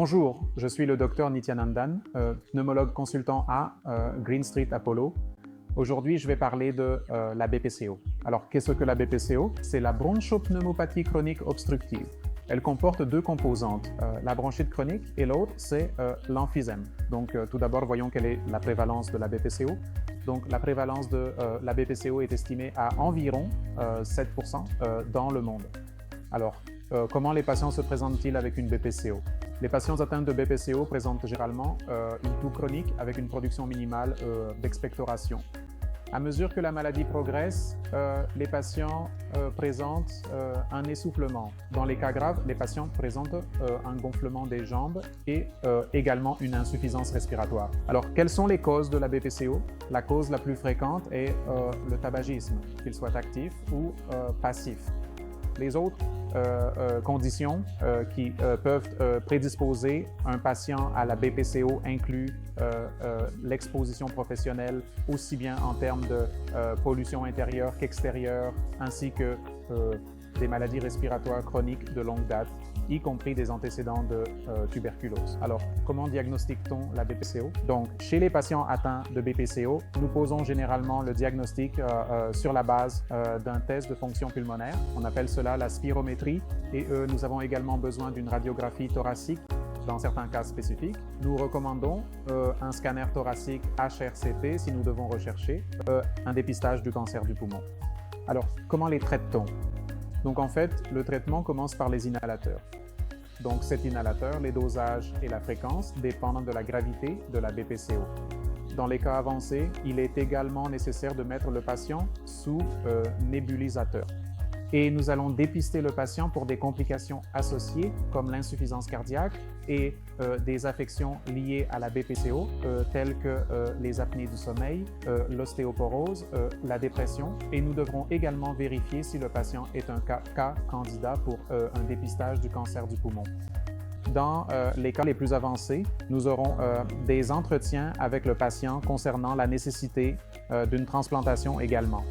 Bonjour, je suis le docteur Nityanandan, pneumologue consultant à Green Street Apollo. Aujourd'hui, je vais parler de la BPCO. Alors, qu'est-ce que la BPCO? C'est la bronchopneumopathie chronique obstructive. Elle comporte deux composantes, la bronchite chronique et l'autre, c'est l'emphysème. Donc, tout d'abord, voyons quelle est la prévalence de la BPCO. Donc, la prévalence de la BPCO est estimée à environ 7% dans le monde. Alors, comment les patients se présentent-ils avec une BPCO? Les patients atteints de BPCO présentent généralement une toux chronique avec une production minimale d'expectoration. À mesure que la maladie progresse, les patients présentent un essoufflement. Dans les cas graves, les patients présentent un gonflement des jambes et également une insuffisance respiratoire. Alors, quelles sont les causes de la BPCO? La cause la plus fréquente est le tabagisme, qu'il soit actif ou passif. Les autres conditions qui peuvent prédisposer un patient à la BPCO incluent l'exposition professionnelle, aussi bien en termes de pollution intérieure qu'extérieure, ainsi que des maladies respiratoires chroniques de longue date, y compris des antécédents de tuberculose. Alors, comment diagnostique-t-on la BPCO? Donc, chez les patients atteints de BPCO, nous posons généralement le diagnostic sur la base d'un test de fonction pulmonaire. On appelle cela la spirométrie et nous avons également besoin d'une radiographie thoracique dans certains cas spécifiques. Nous recommandons un scanner thoracique HRCT si nous devons rechercher un dépistage du cancer du poumon. Alors, comment les traite-t-on? Donc en fait, le traitement commence par les inhalateurs. Donc cet inhalateur, les dosages et la fréquence dépendent de la gravité de la BPCO. Dans les cas avancés, il est également nécessaire de mettre le patient sous nébulisateur. Et nous allons dépister le patient pour des complications associées comme l'insuffisance cardiaque et des affections liées à la BPCO telles que les apnées du sommeil, l'ostéoporose, la dépression. Et nous devrons également vérifier si le patient est un cas candidat pour un dépistage du cancer du poumon. Dans les cas les plus avancés, nous aurons des entretiens avec le patient concernant la nécessité d'une transplantation également.